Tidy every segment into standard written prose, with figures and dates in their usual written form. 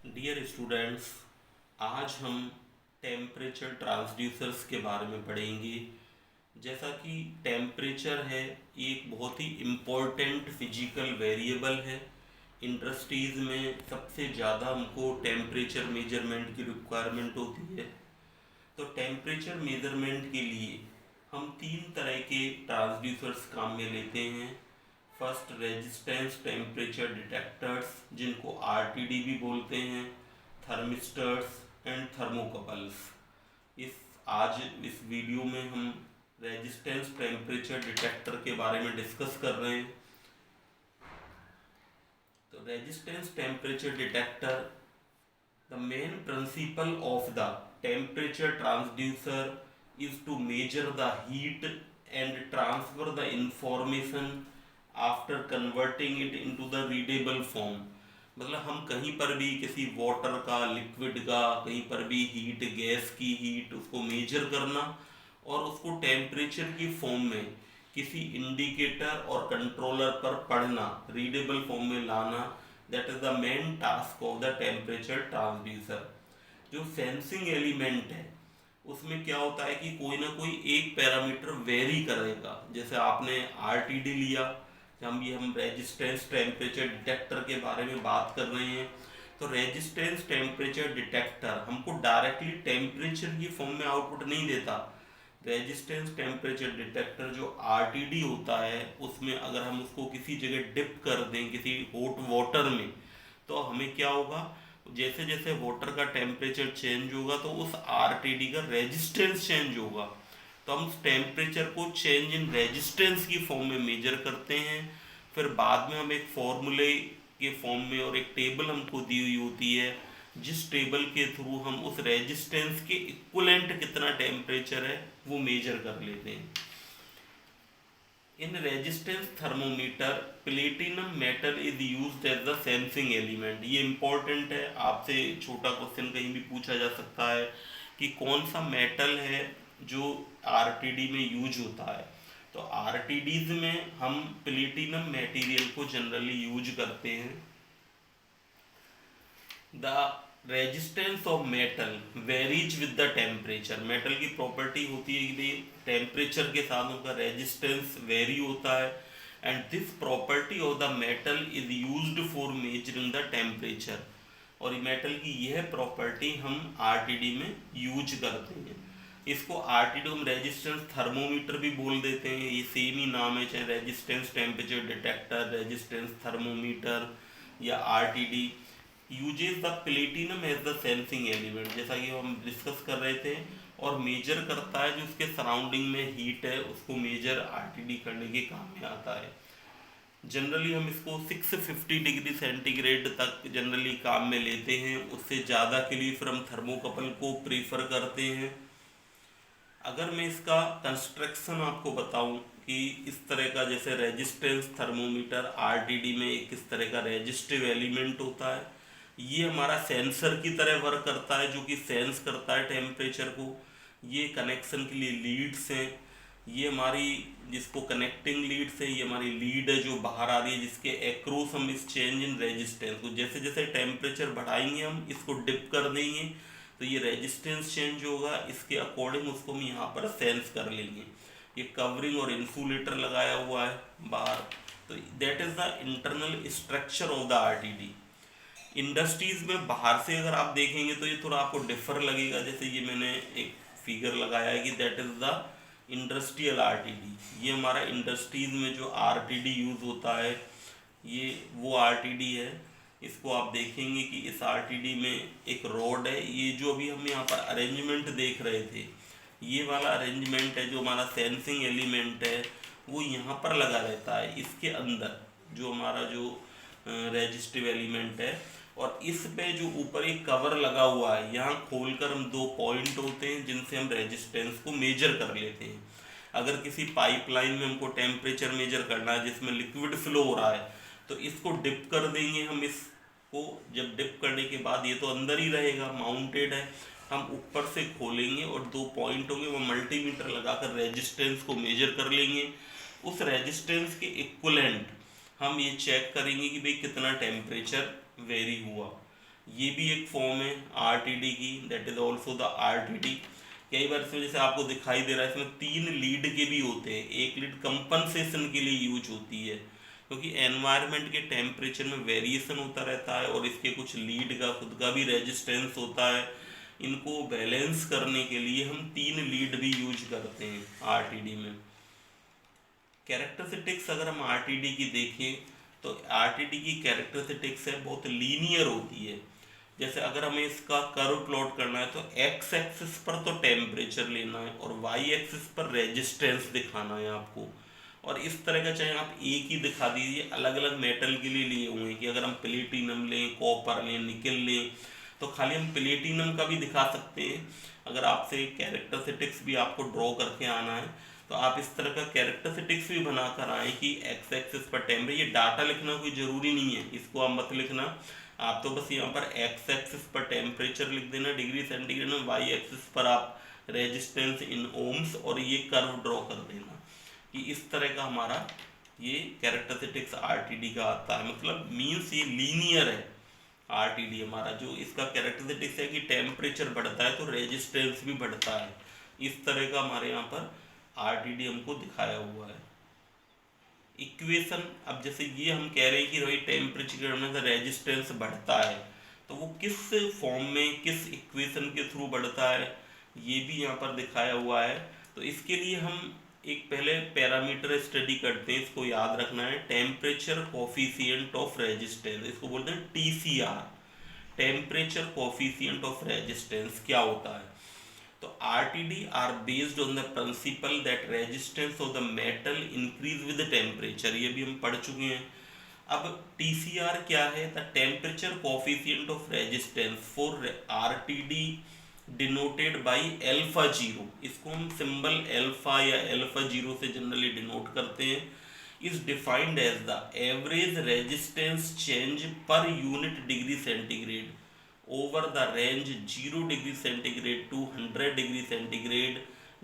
Dear students, आज हम temperature transducers के बारे में पढ़ेंगे। जैसा कि टेम्परेचर है, ये एक बहुत ही इम्पोर्टेंट फिजिकल वेरिएबल है। इंडस्ट्रीज़ में सबसे ज़्यादा हमको टेम्परेचर मेजरमेंट की रिक्वायरमेंट होती है। तो टेम्परेचर मेजरमेंट के लिए हम तीन तरह के ट्रांसड्यूसर्स काम में लेते हैं। फर्स्ट, रेजिस्टेंस टेम्परेचर डिटेक्टर्स, जिनको आरटीडी भी बोलते हैं, थर्मिस्टर्स एंड थर्मोकपल्स। इस आज इस वीडियो में हम रेजिस्टेंस टेम्परेचर डिटेक्टर के बारे में डिस्कस कर रहे हैं। तो resistance temperature detector, the main principle of the temperature transducer is to measure the heat and transfer the information after converting it into the readable form। मतलब हम कहीं पर भी किसी वाटर का, लिक्विड का, कहीं पर भी हीट, गैस की हीट, उसको मेजर करना और उसको टेम्परेचर की फॉर्म में किसी इंडिकेटर और कंट्रोलर पर पढ़ना, रीडेबल फॉर्म में लाना, that is the main task of the temperature transducer. जो सेंसिंग एलिमेंट है उसमें क्या होता है कि कोई ना कोई एक पैरामीटर वेरी करेगा। जैसे आपने आरटीडी लिया, हम रेजिस्टेंस टेम्परेचर डिटेक्टर के बारे में बात कर रहे हैं। तो रेजिस्टेंस टेम्परेचर डिटेक्टर हमको डायरेक्टली टेम्परेचर की फॉर्म में आउटपुट नहीं देता। रेजिस्टेंस टेम्परेचर डिटेक्टर जो आरटीडी होता है, उसमें अगर हम उसको किसी जगह डिप कर दें, किसी हॉट वाटर में, तो हमें क्या होगा, जैसे जैसे वाटर का टेम्परेचर चेंज होगा तो उस आरटीडी का रेजिस्टेंस चेंज होगा। तो हम उस टेम्परेचर को चेंज इन रेजिस्टेंस की फॉर्म में मेजर करते हैं। फिर बाद में हम एक फॉर्मूले के फॉर्म में और एक टेबल हमको दी हुई होती है, जिस टेबल के थ्रू हम उस रेजिस्टेंस के इक्विवेलेंट कितना टेम्परेचर है वो मेजर कर लेते हैं। In resistance thermometer, platinum metal is used as the sensing element. ये इंपॉर्टेंट है, आपसे छोटा क्वेश्चन कहीं भी पूछा जा सकता है कि कौन सा मेटल है जो आरटीडी में यूज होता है। तो आरटीडीज में हम प्लेटिनम मटेरियल को जनरली यूज करते हैं। The resistance of metal varies with the temperature. Metal की प्रॉपर्टी होती है कि भाई टेम्परेचर के साथ उनका रेजिस्टेंस वेरी होता है, and this property of the metal is used for measuring the temperature. और मेटल की यह प्रॉपर्टी हम आरटीडी में यूज करते हैं। इसको आरटीडी हम रेजिस्टेंस थर्मोमीटर भी बोल देते हैं, ये सेम ही नाम है, चाहे resistance temperature detector, resistance thermometer या RTD. Uses the platinum as the sensing element, जैसा कि हम डिस्कस कर रहे थे, और मेजर करता है जो उसके सराउंडिंग में हीट है उसको मेजर आरटीडी करने के काम में आता है। जनरली हम इसको 650 डिग्री सेंटीग्रेड तक जनरली काम में लेते हैं, उससे ज़्यादा के लिए फिर हम थर्मोकपल को प्रीफर करते हैं। अगर मैं इसका कंस्ट्रक्शन आपको बताऊं कि इस तरह का, जैसे रेजिस्टेंस थर्मोमीटर आरटीडी में एक इस तरह का रेजिस्टिव एलिमेंट होता है, ये हमारा सेंसर की तरह वर्क करता है जो कि सेंस करता है टेम्परेचर को। ये कनेक्शन के लिए लीड्स हैं, ये हमारी जिसको कनेक्टिंग लीड्स है, ये हमारी लीड है जो बाहर आ रही है, जिसके एक्रोस हम इस चेंज इन रेजिस्टेंस को, जैसे जैसे टेम्परेचर बढ़ाएंगे हम इसको डिप कर देंगे तो ये रेजिस्टेंस चेंज होगा, इसके अकॉर्डिंग उसको हम यहाँ पर सेंस कर लेंगे। ये कवरिंग और इंसुलेटर लगाया हुआ है बाहर। तो that is the internal structure of the RTD. Industries में बाहर से अगर आप देखेंगे तो ये थोड़ा आपको डिफर लगेगा। जैसे ये मैंने एक फिगर लगाया है कि that is the industrial RTD. ये हमारा इंडस्ट्रीज में जो आरटीडी यूज होता है, ये वो आरटीडी है। इसको आप देखेंगे कि इस आरटीडी में एक रॉड है, ये जो अभी हम यहाँ पर अरेंजमेंट देख रहे थे, ये वाला अरेंजमेंट है जो हमारा सेंसिंग एलिमेंट है, वो यहाँ पर लगा रहता है इसके अंदर, जो हमारा जो रेजिस्टिव एलिमेंट है। और इस पे जो ऊपर एक कवर लगा हुआ है, यहाँ खोलकर हम दो पॉइंट होते हैं जिनसे हम रेजिस्टेंस को मेजर कर लेते हैं। अगर किसी पाइपलाइन में हमको टेम्परेचर मेजर करना है जिसमें लिक्विड फ्लो हो रहा है, तो इसको डिप कर देंगे हम। इसको जब डिप करने के बाद, ये तो अंदर ही रहेगा, माउंटेड है, हम ऊपर से खोलेंगे और दो पॉइंट होंगे, वो मल्टीमीटर लगाकर रेजिस्टेंस को मेजर कर लेंगे। उस रेजिस्टेंस के इक्विवेलेंट हम ये चेक करेंगे कि भाई कितना टेम्परेचर वेरी हुआ। ये भी एक फॉर्म है आरटीडी की, that is also the RTD. कई बार इसमें जैसे आपको दिखाई दे रहा है इसमें 3 लीड के भी होते हैं। एक लीड कंपनसेशन के लिए यूज होती है क्योंकि एनवायरनमेंट के टेम्परेचर में वेरिएशन होता रहता है और इसके कुछ लीड का खुद का भी रेजिस्टेंस होता है। इनको बैलेंस करने के लिए हम 3 लीड भी यूज करते हैं आरटीडी में। कैरेक्टरिस्टिक्स अगर हम आरटीडी की देखें तो आरटीडी की कैरेक्टरिस्टिक्स है बहुत लीनियर होती है। जैसे अगर हमें इसका कर्व प्लॉट करना है तो एक्स एक्सिस पर तो टेम्परेचर लेना है और वाई एक्सिस पर रेजिस्टेंस दिखाना है आपको। और इस तरह का चाहे आप एक ही दिखा दीजिए, अलग अलग मेटल के लिए लिए हुए हैं कि अगर हम प्लेटिनम लें, कॉपर लें, निकल लें तो खाली हम प्लेटिनम का भी दिखा सकते हैं। अगर आपसे कैरेक्टरिस्टिक्स भी आपको ड्रॉ करके आना है तो आप इस तरह का कैरेक्टरिस्टिक्स भी बना कर आए कि एक्स एक्सिस पर टेम्परेचर। ये डाटा लिखना कोई ज़रूरी नहीं है, इसको आप मत लिखना। आप तो बस यहाँ पर एक्स एक्सिस पर टेम्परेचर लिख देना डिग्री सेंटीग्रेड में, वाई एक्सिस पर आप रेजिस्टेंस इन ओम्स और ये कर्व ड्रॉ कर देना कि इस तरह का हमारा ये कैरेक्टरिस्टिक्स आरटीडी का आता है। मतलब मीन्स ये लीनियर है आरटीडी हमारा। जो इसका कैरेक्टरिस्टिक्स है कि टेम्परेचर बढ़ता है तो रेजिस्टेंस भी बढ़ता है। इस तरह का हमारे यहाँ पर आरटीडी हमको दिखाया हुआ है। इक्वेशन, अब जैसे ये हम कह रहे हैं कि भाई टेम्परेचर बढ़ने से रेजिस्टेंस बढ़ता है तो वो किस फॉर्म में किस इक्वेशन के थ्रू बढ़ता है ये भी यहाँ पर दिखाया हुआ है। तो इसके लिए हम एक पहले पैरामीटर स्टडी करते हैं, इसको याद रखना है। टेम्परेचर कोफिशिएंट ऑफ रेजिस्टेंस, इसको बोलते हैं TCR. Temperature coefficient of resistance क्या होता है? तो RTD are based on the principle that resistance of the metal increase with the temperature, ये भी हम पढ़ चुके हैं। अब TCR क्या है? The temperature coefficient of resistance for RTD denoted by alpha zero, इसको हम सिंबल अल्फा या अल्फा जीरो से जनरली डिनोट करते हैं। is defined as the average resistance change per unit degree centigrade over the range 0 degree centigrade to 100 degree centigrade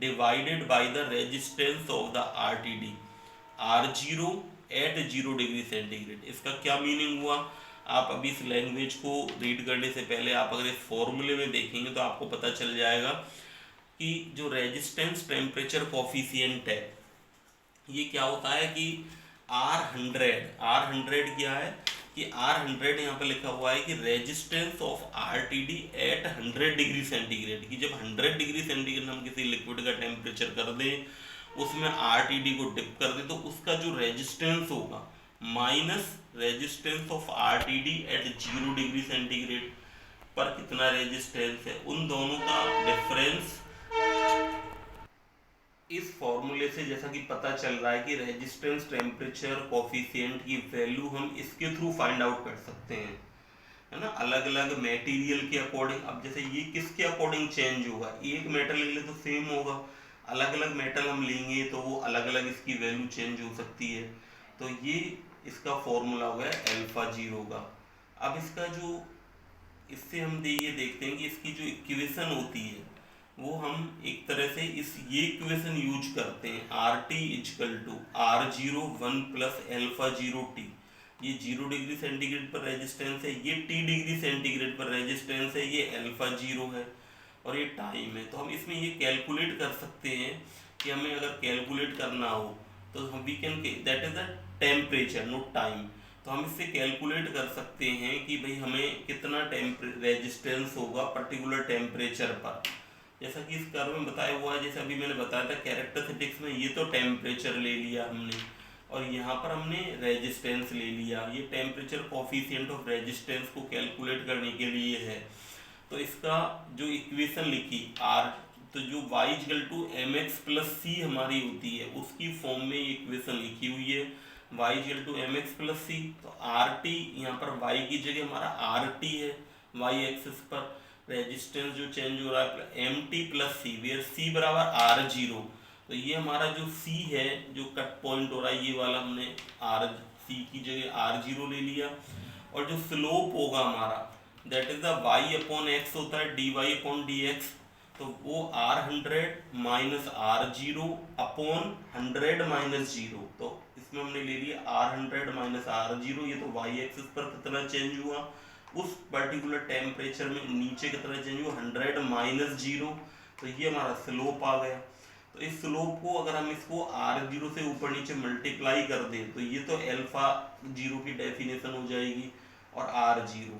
divided by the resistance of the RTD R0 at 0 degree centigrade। इसका क्या meaning हुआ? आप अभी इस language को read करने से पहले आप अगर इस फॉर्मूले में देखेंगे तो आपको पता चल जाएगा कि जो रेजिस्टेंस टेम्परेचर कोफिशिएंट है ये क्या होता है कि R100 क्या है कि R100 यहाँ पे लिखा हुआ है कि resistance of RTD at 100 degree centigrade, कि जब 100 डिग्री सेंटीग्रेड हम किसी लिक्विड का टेम्परेचर कर दें उसमें RTD को डिप कर दें तो उसका जो रेजिस्टेंस होगा minus resistance of RTD at 0 degree centigrade पर कितना रेजिस्टेंस है, उन दोनों का डिफरेंस इस फॉर्मूले से जैसा कि पता चल रहा है कि रेजिस्टेंस टेम्परेचर कोफिशिएंट की वैल्यू हम इसके थ्रू फाइंड आउट कर सकते हैं, है ना, अलग अलग मटेरियल के अकॉर्डिंग। अब जैसे ये किसके अकॉर्डिंग चेंज होगा, एक मेटल ले ले तो सेम होगा, अलग अलग मेटल हम लेंगे तो वो अलग अलग इसकी वैल्यू चेंज हो सकती है। तो ये इसका फॉर्मूला हो गया अल्फा जीरो का। अब इसका जो इससे हम ये देखते हैं कि इसकी जो इक्वेशन होती है वो हम एक तरह से ये इक्वेशन यूज करते हैं RT is equal to R0 1 plus alpha zero T. ये 0 डिग्री सेंटीग्रेड पर रेजिस्टेंस है, ये T डिग्री सेंटीग्रेड पर रेजिस्टेंस है, ये अल्फा जीरो है और ये टाइम है। तो हम इसमें ये कैलकुलेट कर सकते हैं कि हमें अगर कैलकुलेट करना हो तो हम we can that is the temperature not time. तो हम इससे कैलकुलेट कर सकते हैं कि भाई हमें कितना रेजिस्टेंस होगा पर्टिकुलर टेम्परेचर पर, जैसा कि इस कर्व में बताया हुआ है। जैसे अभी मैंने बताया था कैरेक्टरिस्टिक्स में ये तो टेम्परेचर ले लिया हमने और यहाँ पर हमने रेजिस्टेंस ले लिया। ये टेम्परेचर कोफिशिएंट ऑफ रेजिस्टेंस को कैलकुलेट करने के लिए है। तो इसका जो इक्वेशन लिखी R, तो जो y equal to m x plus c हमारी होती है उसकी फॉर्म में इक्वेशन लिखी हुई है y equal to m x plus c. तो RT यहाँ पर y की जगह हमारा RT है, y एक्सिस पर रेजिस्टेंस जो चेंज हो रहा है MT plus C where C बराबर R0। तो ये हमारा जो C है जो कट पॉइंट हो रहा है ये वाला हमने C की जगह R0 ले लिया और जो स्लोप होगा हमारा that is the y upon x होता है dy अपॉन dx। तो वो R100 minus R0 upon 100 minus 0। तो इसमें हमने ले लिया R100 माइनस R0, ये तो y एक्सिस पर कितना चेंज हुआ उस पर्टिकुलर टेम्परेचर में नीचे की तरफ चेंज हुआ 100 माइनस 0, तो ये हमारा स्लोप आ गया। तो इस स्लोप को अगर हम इसको r0 से ऊपर नीचे मल्टीप्लाई कर दें तो ये तो अल्फा 0 की डेफिनेशन हो जाएगी और r0,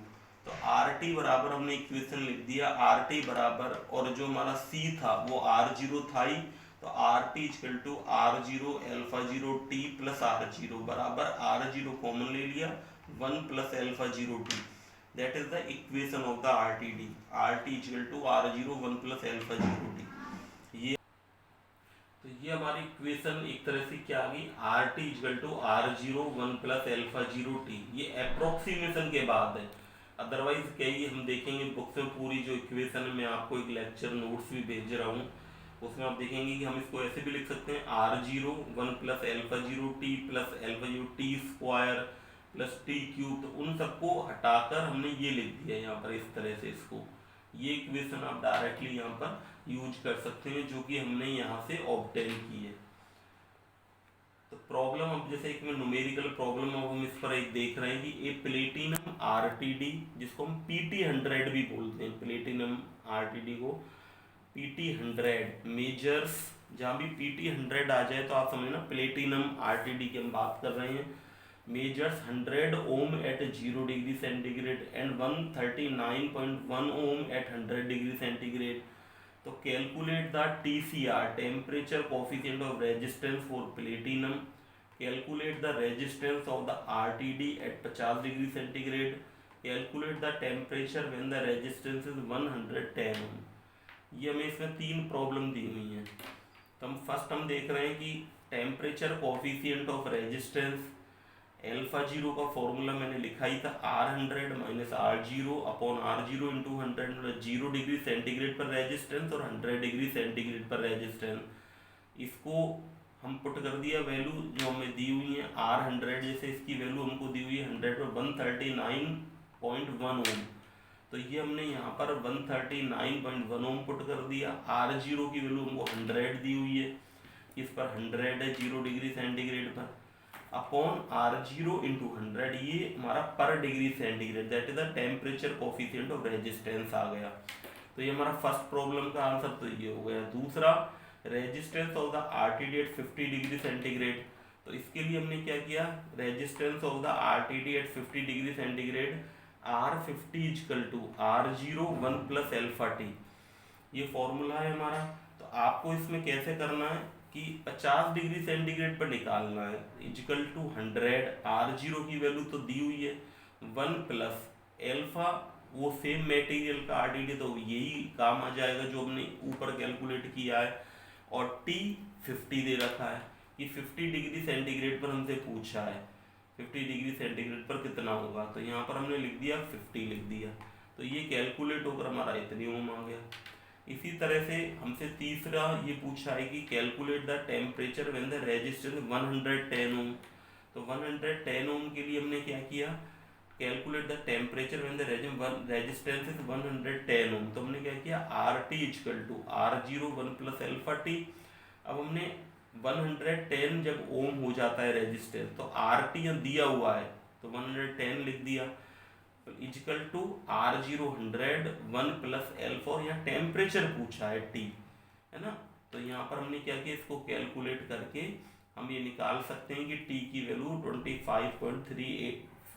तो RT बराबर हमने इक्वेशन लिख दिया, RT बराबर, और जो हमारा C था वो r0 था ही, तो RT इक्वल टू r0 अल्फा 0 t प्लस r0 बराबर r0 कॉमन ले लिया 1 plus alpha 0 t, that is the equation of the RTD। RT equal to r0 1 plus alpha 0 t, ये तो ये हमारी इक्वेशन एक तरह से क्या आ गई, RT equal to r0 1 plus alpha 0 t। ये अप्रोक्सीमेशन के बाद है, अदरवाइज कई हम देखेंगे बुक्स में पूरी जो इक्वेशन है, मैं आपको एक लेक्चर नोट्स भी भेज रहा हूँ, उसमें आप देखेंगे कि हम इसको ऐसे भी लिख सकते हैं r0 1 plus alpha 0 t plus alpha 0 t square plus t cube, तो उन सबको हटाकर हमने ये लिख दिया यहाँ पर इस तरह से। इसको ये इक्वेशन आप डायरेक्टली यहाँ पर यूज कर सकते हैं जो कि हमने यहाँ से ऑब्टेन की है। तो प्रॉब्लम अब जैसे एक में न्यूमेरिकल प्रॉब्लम अब हम इस पर एक देख रहे हैं कि ए प्लेटिनम RTD, जिसको हम PT100 भी बोलते हैं, प्लेटिनम RTD को PT100 मेजर्स, जहाँ भी PT100 आ जाए तो आप समझना प्लेटिनम RTD की हम बात कर रहे हैं, measures 100 ohm at 0 degree centigrade and 139.1 ohm at 100 degree centigrade। तो calculate the TCR temperature coefficient of resistance for platinum, calculate the resistance of the RTD at 50 degree centigrade, calculate the temperature when the resistance is 110 ohm। ये हमें इसमें 3 problem दी हुई हैं। तो हम first हम देख रहे हैं कि temperature coefficient of resistance, alpha 0 का फॉर्मूला मैंने लिखा ही था R100 minus R0 upon R0 into 100, 0 degree centigrade पर रेजिस्टेंस और 100 डिग्री सेंटीग्रेड पर रेजिस्टेंस, इसको हम पुट कर दिया वैल्यू जो हमें दी हुई है R100, जैसे इसकी वैल्यू हमको दी हुई है 100 और 139.1 ओम, तो ये हमने यहाँ पर 139.1 ओम पुट कर दिया। R0 की वैल्यू हमको 100 दी हुई है, इस पर 100 है 0 डिग्री सेंटीग्रेड पर, अपॉन R0 इंटू 100, ये हमारा पर degree centigrade, that is the temperature coefficient of resistance आ गया। तो ये हमारा फर्स्ट प्रॉब्लम का आंसर तो ये हो गया। दूसरा, resistance of the RTD at 50 degree centigrade, तो इसके लिए हमने क्या किया, resistance of the RTD at 50 degree centigrade R50 equal to R0 1 plus alpha t, ये फॉर्मूला है हमारा। तो आपको इसमें कैसे करना है कि 50 डिग्री सेंटीग्रेड पर निकालना है, इक्वल टू 100, R0 की वैल्यू तो दी हुई है 1 प्लस अल्फा, वो सेम मटेरियल का RTD, तो यही काम आ जाएगा जो हमने ऊपर कैलकुलेट किया है, और T 50 दे रखा है कि 50 डिग्री सेंटीग्रेड पर हमसे पूछा है 50 डिग्री सेंटीग्रेड पर कितना होगा, तो यहाँ पर हमने लिख दिया 50 लिख दिया, तो ये कैलकुलेट होकर हमारा इतनी ओम आ गया। इसी तरह से हमसे तीसरा ये पूछा है कि calculate the temperature when the resistance 110 ohm, तो 110 ओम के लिए हमने क्या किया, calculate the temperature when the resistance is 110 ohm, तो हमने क्या किया RT equal to R0 1 plus alpha t। अब हमने 110 जब ओम हो जाता है रेजिस्टेंस, तो RT दिया हुआ है तो 110 लिख दिया, equal to R0 100 1 plus alpha, या टेम्परेचर पूछा है T, है ना, तो यहाँ पर हमने क्या किया, इसको कैलकुलेट करके हम ये निकाल सकते हैं कि T की वैल्यू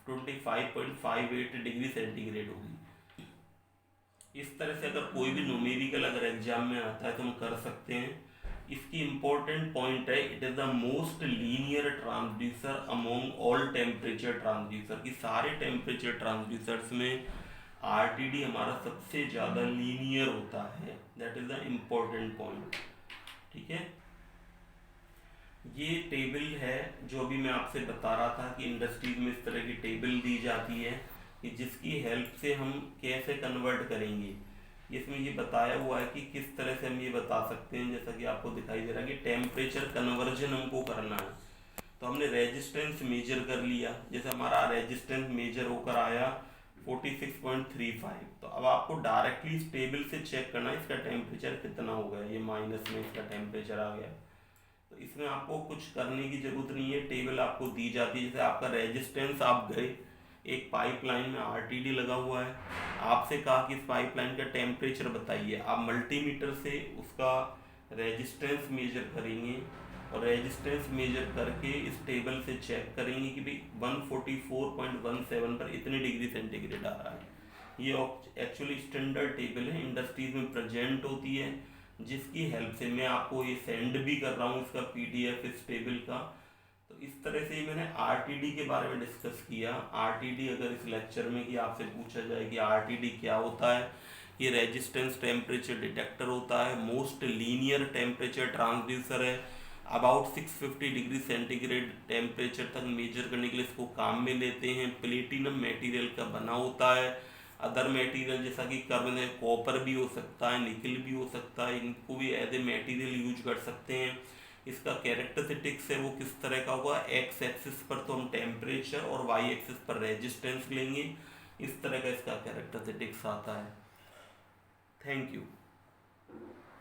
25.58 डिग्री सेंटीग्रेड होगी। इस तरह से अगर कोई भी न्यूमेरिकल अगर एग्जाम में आता है तो हम कर सकते हैं। इसकी इंपॉर्टेंट पॉइंट है, it is the most linear transducer among all temperature transducer, कि सारे टेम्परेचर ट्रांसड्यूसर्स में RTD हमारा सबसे ज़्यादा लीनियर होता है, that is the important point. ठीक है, ये टेबल है जो अभी मैं आपसे बता रहा था कि इंडस्ट्रीज में इस तरह की टेबल दी जाती है कि जिसकी हेल्प से हम कैसे कन्वर्ट करेंगे। इसमें ये बताया हुआ है कि किस तरह से हम ये बता सकते हैं, जैसा कि आपको दिखाई दे रहा है कि टेम्परेचर कन्वर्जन हमको करना है, तो हमने रेजिस्टेंस मेजर कर लिया, जैसे हमारा रेजिस्टेंस मेजर होकर आया 46.35, तो अब आपको डायरेक्टली इस टेबल से चेक करना है इसका टेम्परेचर कितना हो गया, ये माइनस में इसका टेम्परेचर आ गया। तो इसमें आपको कुछ करने की जरूरत नहीं है, टेबल आपको दी जाती है, जैसे आपका रेजिस्टेंस आप गए एक पाइपलाइन में आरटीडी लगा हुआ है, आपसे कहा कि इस पाइपलाइन का टेम्परेचर बताइए। आप मल्टीमीटर से उसका रेजिस्टेंस मेजर करेंगे और रेजिस्टेंस मेजर करके इस टेबल से चेक करेंगे कि भाई 144.17 पर इतने डिग्री सेंटीग्रेड आ रहा है। ये एक्चुअली स्टैंडर्ड टेबल है, इंडस्ट्रीज में प्रेजेंट होती है, जिसकी हेल्प से मैं आपको ये सेंड भी कर रहा हूँ इसका पीडीएफ इस टेबल का। तो इस तरह से मैंने आरटीडी के बारे में डिस्कस किया। आरटीडी अगर इस लेक्चर में कि आपसे पूछा जाए कि आरटीडी क्या होता है, ये रेजिस्टेंस टेम्परेचर डिटेक्टर होता है, मोस्ट लीनियर टेम्परेचर ट्रांसड्यूसर है। अबाउट 650 डिग्री सेंटीग्रेड टेम्परेचर तक मेजर करने के लिए इसको काम में लेते हैं। प्लेटिनम मटेरियल का बना होता है। अदर मटेरियल जैसा कि कार्बन है, कॉपर भी हो सकता है, निकल भी हो सकता है, इनको भी एज ए मटेरियल यूज कर सकते हैं। इसका कैरेक्टरिस्टिक्स है वो किस तरह का होगा, एक्स एक्सिस पर तो हम टेम्परेचर और वाई एक्सिस पर रेजिस्टेंस लेंगे, इस तरह का इसका कैरेक्टरिस्टिक्स आता है। Thank you.